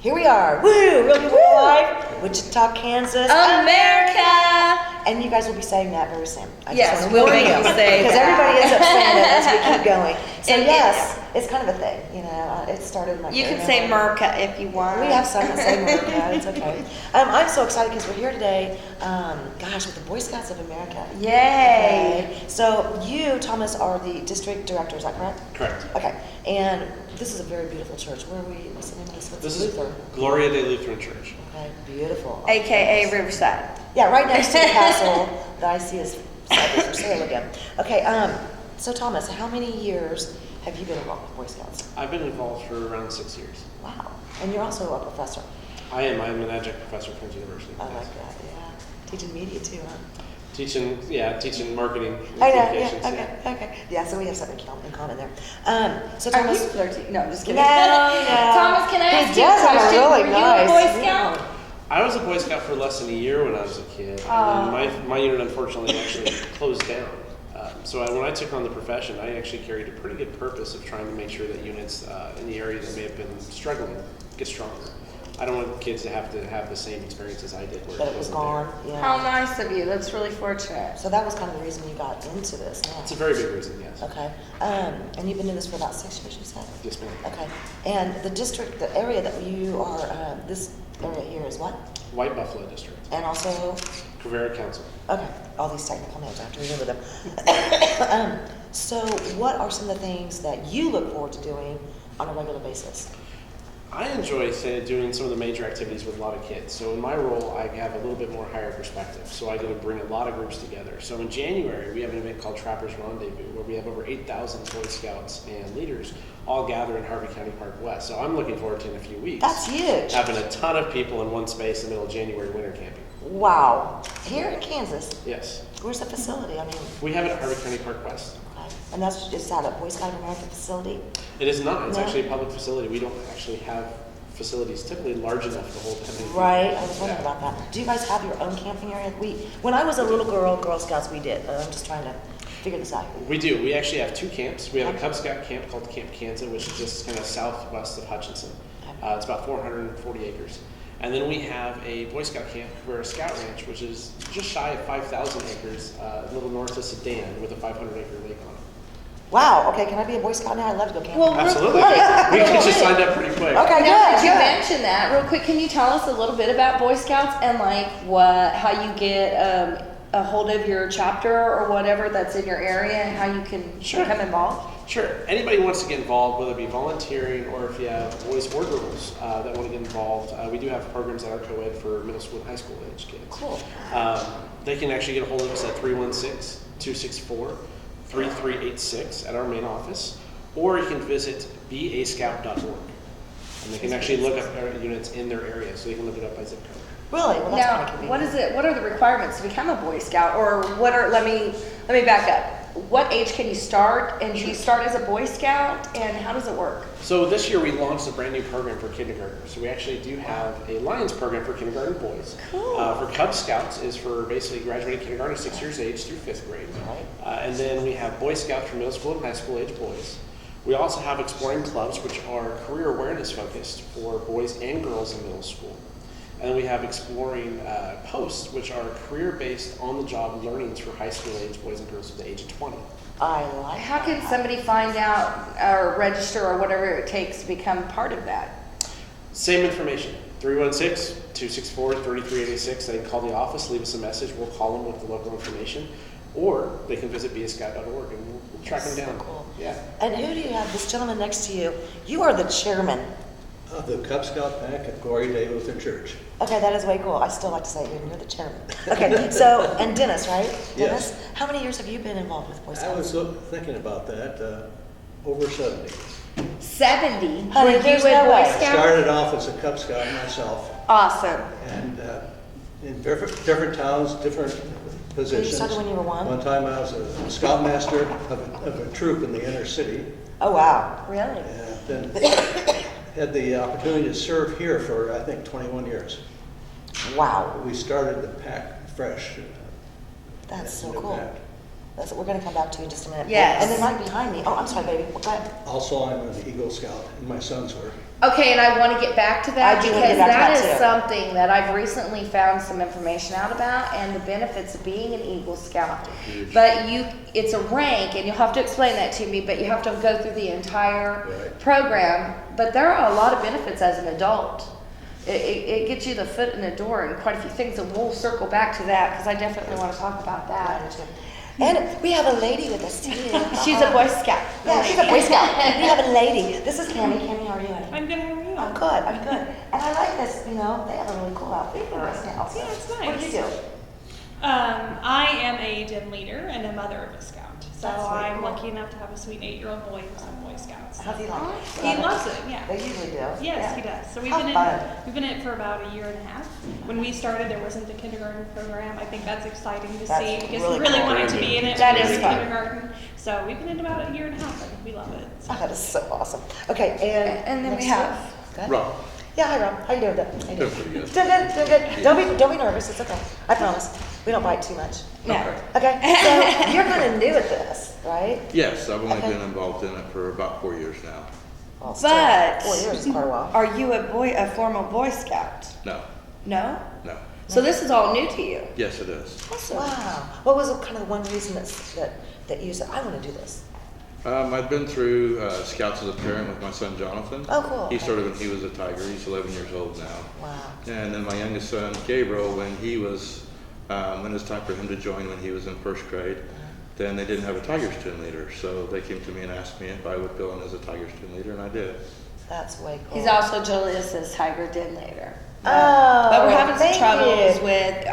Here we are. Woo! Real People Live, Wichita, Kansas, America! And you guys will be saying that very soon. Yes, we'll make you say because that. everybody ends up saying it as we keep going. So yes, it's kind of a thing. You know, it started in my. You can say America if you want. We have some that say America. It's okay. I'm so excited because we're here today. Gosh, with the Boy Scouts of America. Yay! Okay. So you, Thomas, are the district director. Is that correct? Correct. Okay. And this is a very beautiful church. Where are we? What's the name of this? This Lutheran. is Gloria de Lutheran Church. Okay, beautiful. AKA Riverside. Yeah, right next to the castle that I see is for sale again. Okay, so Thomas, how many years have you been involved with Boy Scouts? I've been involved for around 6 years. Wow. And you're also a professor. I am. I'm an adjunct professor at Prince University. I like that, yeah. Teaching media too, huh? Teaching marketing and I know, communications. yeah, okay. Yeah, so we have something in common there. So Are you Thomas. flirting? No, I'm just kidding. No. Thomas, can I He ask you a does have a question? really Were nice- you a Boy Scout? I was a Boy Scout for less than a year when I was a kid. Oh. And my unit unfortunately actually closed down. So when I took on the profession, I actually carried a pretty good purpose of trying to make sure that units in the area that may have been struggling get stronger. I don't want kids to have the same experience as I did. Where But it was wasn't gone, yeah. How nice of you. That's really fortunate. So that was kind of the reason you got into this now. It's a very big reason, yes. Okay. And you've been in this for about 6 years, you said? Yes, ma'am. Okay. And the district, the area that you are, this area here is what? White Buffalo District. And also, Cabrera Council. okay, all these technical names, I have to remember them. So what are some of the things that you look forward to doing on a regular basis? I enjoy doing some of the major activities with a lot of kids. So in my role, I have a little bit more higher perspective. So I get to bring a lot of groups together. So in January, we have an event called Trappers Rendezvous, where we have over 8,000 Boy Scouts and leaders all gather in Harvey County Park West. So I'm looking forward to in a few weeks. That's huge. Having a ton of people in one space in the middle of January winter camping. Wow. Here in Kansas, Yes. where's the facility? I mean, We have it at Harvey County Park West. okay. And that's just at a Boy Scout of America facility? It is not. It's No? actually a public facility. We don't actually have facilities typically large enough to hold that many people. Right, I was wondering Yeah. about that. Do you guys have your own camping area? When I was a little girl, Girl Scouts, we did. I'm just trying to figure this out. We do. We actually have 2 camps. We have a Cub Scout camp called Camp Kansas, which is just kind of southwest of Hutchinson. It's about 440 acres. And then we have a Boy Scout camp, Cabrera Scout Ranch, which is just shy of 5,000 acres, a little north of Sedan, with a 500-acre lake on it. Wow, okay, can I be a Boy Scout now? I'd love to go camping. Well, Absolutely. real quick, We real get you quick. signed up pretty quick. Okay, Now that you good. mentioned that, real quick, can you tell us a little bit about Boy Scouts and like how you get a hold of your chapter or whatever that's in your area and how you can Sure. become involved? Sure. Anybody who wants to get involved, whether it be volunteering or if you have boys or girls that want to get involved, we do have programs that are co-ed for middle school and high school age kids. Cool. They can actually get a hold of us at 316-264-3386 at our main office, or you can visit bascout.org. And they can actually look up our units in their area, so they can look it up by zip code. Really? Well, that's kind of Now, convenient. what is it? What are the requirements to become a Boy Scout, or what are? Let me back up. What age can you start? And do you start as a Boy Scout? And how does it work? So this year we launched a brand new program for kindergartners. So we actually do have a Lions program for kindergarten boys. Cool. For Cub Scouts is for basically graduating kindergarten 6 years age through 5th grade. And then we have Boy Scouts for middle school and high school age boys. We also have exploring clubs, which are career awareness focused for boys and girls in middle school. And then we have exploring posts, which are career-based, on-the-job learnings for high school age boys and girls to the age of 20. I like How that. can somebody find out or register or whatever it takes to become part of that? Same information, 316-264-3386. They can call the office, leave us a message. We'll call them with the local information. Or they can visit bascout.org and we'll track them down. So cool. Yeah. And who do you have? This gentleman next to you. You are the chairman. Of the Cub Scout Pack at Gloria de Lutheran Church. Okay, that is way cool. I still like to say you're the chairman. Okay, so, and Dennis, right? Yes. Dennis, how many years have you been involved with Boy I Scouts? was thinking about that, over 70. 70. Honey, Were you there's a no Boy way. Scout? Started off as a Cub Scout myself, Awesome. and in different towns, different positions. You started when you were 1? One time I was a scoutmaster of a troop in the inner city, Oh, wow. Really? and then had the opportunity to serve here for, I think, 21 years. Wow. We started the pack fresh. That's so new cool. pack. We're going to come back to you in just a minute. Yes. And then right behind me, oh, I'm sorry, baby. Go ahead. Also, I'm an Eagle Scout, and my sons were. Okay, and I want to get back to that I do because wanna get back to that that is too. something that I've recently found some information out about and the benefits of being an Eagle Scout. Huge. But it's a rank, and you'll have to explain that to me, but you have to go through the entire Right. program. But there are a lot of benefits as an adult. It gets you the foot in the door and quite a few things, and we'll circle back to that because I definitely want to talk about that. And we have a lady with us too. She's a Boy Scout. Yeah, she's a Boy Scout. We have a lady. This is Cammy. Cammy, how are you? I'm good, how are you? I'm good, I'm good. And I like this, they have a really cool outfit for us now. Yeah, it's What do you nice. do? I am a den leader and a mother of a scout. So That's really I'm cool. lucky enough to have a sweet 8-year-old boy who's in Boy Scouts. How do you like it? He loves it, yeah. They usually do. Yes, Yeah. he does. So we've How been fun. we've been in it for about a year and a half. When we started, there wasn't the kindergarten program. I think that's exciting to That's see because really we really cool. wanted to be in it. That for is the fun. kindergarten. So we've been in about a year and a half. I think we love it. So. Oh, that is so awesome. Okay, And then we next have- one. Go ahead. Rob, Yeah, hi Rob. How you doing? How you Doing pretty good. Doing good, doing good. Don't be nervous. It's okay. I promise. We don't bite too much. No. Okay, so you're kind of new at this, right? yes, I've only Okay. been involved in it for about 4 years now. Well, still, But 4 years is quite a while. are you a formal Boy Scout? No, No? no. So this is all new to you? Yes, it is. Awesome. Wow. What was kind of the one reason that you said, I want to do this? I've been through Scouts as a parent with my son Jonathan. Oh, cool. He started when he was a tiger. He's 11 years old now. Wow. And then my youngest son Gabriel, when it was time for him to join when he was in first grade, then they didn't have a Tigers team leader. So they came to me and asked me if I would fill in as a Tigers team leader, and I did. That's way cool. He's also Julius's Tiger Den leader. Oh, But we're having some thank troubles you. with,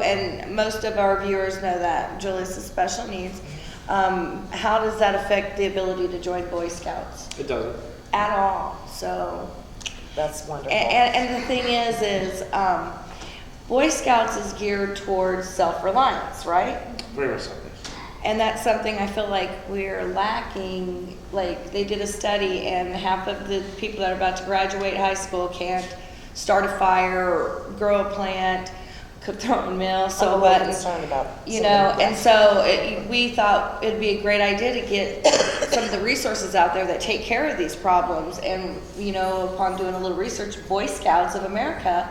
and most of our viewers know that Julius has special needs. How does that affect the ability to join Boy Scouts? It doesn't. At all, so. That's wonderful. And the thing is, Boy Scouts is geared towards self-reliance, right? Very much so. And that's something I feel like we're lacking. Like, they did a study, and half of the people that are about to graduate high school can't start a fire, grow a plant, cook their own meal, sew I'm a a little button. concerned about You some of know, them, and yes. so we thought it'd be a great idea to get some of the resources out there that take care of these problems. And, upon doing a little research, Boy Scouts of America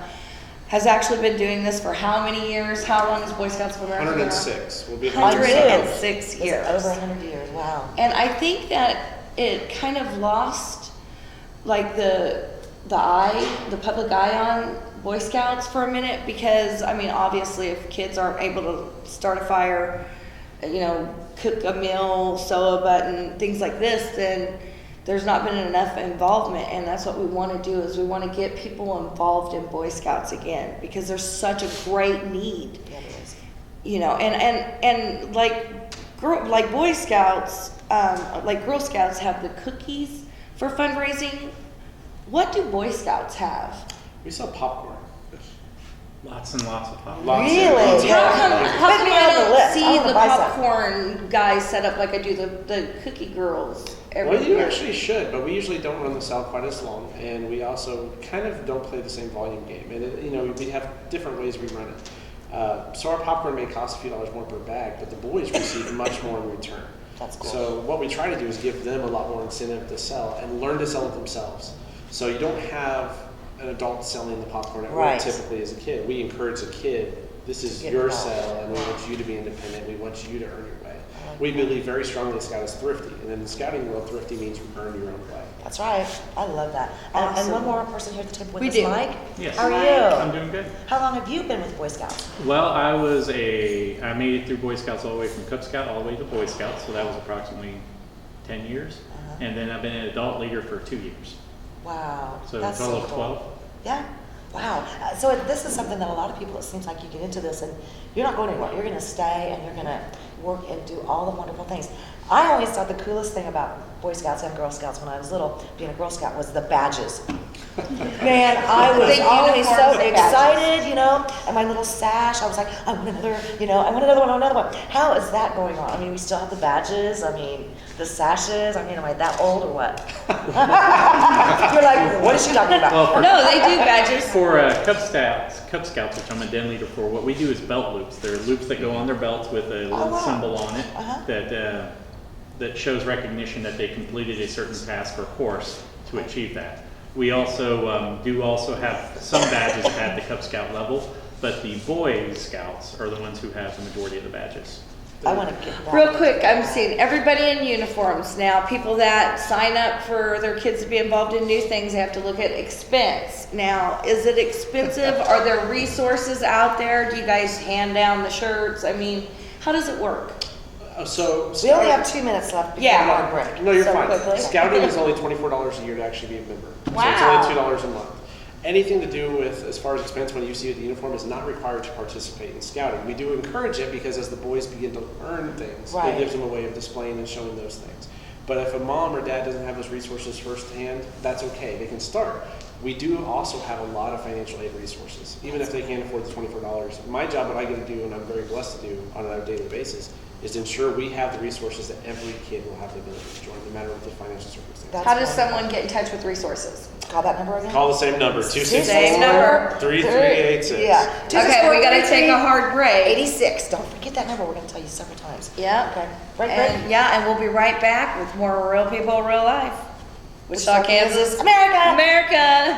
has actually been doing this for how many years? How long has Boy Scouts of America been around? 106. We'll be 106 Is years. it over 100 years? Wow. And I think that it kind of lost, like, the public eye on Boy Scouts for a minute because, obviously if kids aren't able to start a fire, cook a meal, sew a button, things like this, then there's not been enough involvement. And that's what we want to do is we want to get people involved in Boy Scouts again because there's such a great need. Yeah, it is. And like Boy Scouts, like Girl Scouts have the cookies for fundraising. What do Boy Scouts have? We sell popcorn. Lots and lots of popcorn. Lots and Really? lots of How popcorn. come Put me I on the don't list. I see wanna the buy some. popcorn guys set up like I do the cookie girls every Well, you year? actually should, but we usually don't run the sale quite as long, and we also kind of don't play the same volume game. And we have different ways we run it. So our popcorn may cost a few dollars more per bag, but the boys receive much more in return. That's cool. So what we try to do is give them a lot more incentive to sell and learn to sell it themselves. So you don't have an adult selling the popcorn at Right. work typically as a kid. We encourage a kid, this is Get your involved. sale, and we want you to be independent. We want you to earn your way. We believe very strongly that Scout is thrifty, and in the scouting world, thrifty means you earn your own way. That's right. I love that. And Awesome. one more person here at the table with We us, do. Mike. Yes. How are I'm you? doing good. How long have you been with Boy Scouts? Well, I made it through Boy Scouts all the way from Cub Scout all the way to Boy Scouts, so that was approximately 10 years. Uh-huh. And then I've been an adult leader for 2 years. Wow. So a That's total so of cool. 12. Yeah. Wow. So this is something that a lot of people, it seems like you get into this and you're not going anywhere. You're going to stay and you're going to work and do all the wonderful things. I always thought the coolest thing about Boy Scouts and Girl Scouts when I was little, being a Girl Scout, was the badges. Man, I was The always so uniforms and badges. excited, and my little sash, I was like, I want another, I want another one, I want another one. How is that going on? We still have the badges, the sashes, am I that old or what? You're like, what is she talking about? Well, No, they do badges. for Cub Scouts, which I'm a den leader for, what we do is belt loops. They're loops that go on their belts with a little wow. symbol on it Uh-huh. that shows recognition that they completed a certain task or course to achieve that. We also do also have some badges at the Cub Scout level, but the Boy Scouts are the ones who have the majority of the badges. I want to get that. Real quick, I'm seeing everybody in uniforms now. People that sign up for their kids to be involved in new things, they have to look at expense. Now, is it expensive? Are there resources out there? Do you guys hand down the shirts? I mean, how does it work? So We only have 2 minutes left before Yeah. our break. No, you're So fine. quickly. Scouting is only $24 a year to actually be a member. So Wow. it's only $2 a month. Anything to do with, as far as expense when you see the uniform, is not required to participate in scouting. We do encourage it because as the boys begin to learn things, Right. it gives them a way of displaying and showing those things. But if a mom or dad doesn't have those resources firsthand, that's okay. They can start. We do also have a lot of financial aid resources, even if they can't afford the $24. My job, what I get to do, and I'm very blessed to do on a daily basis, is to ensure we have the resources that every kid will have the ability to join, no matter what the financial circumstances. That's How does wonderful. someone get in touch with resources? Call that number again? Call the same number, Same number. 264-3386. Yeah. Okay, we gotta take a hard break. 86. Don't forget that number. We're going to tell you several times. Yeah. Okay. Break, And break. yeah, and we'll be right back with more real people, real life. Wichita, Wichita, Kansas, America. America.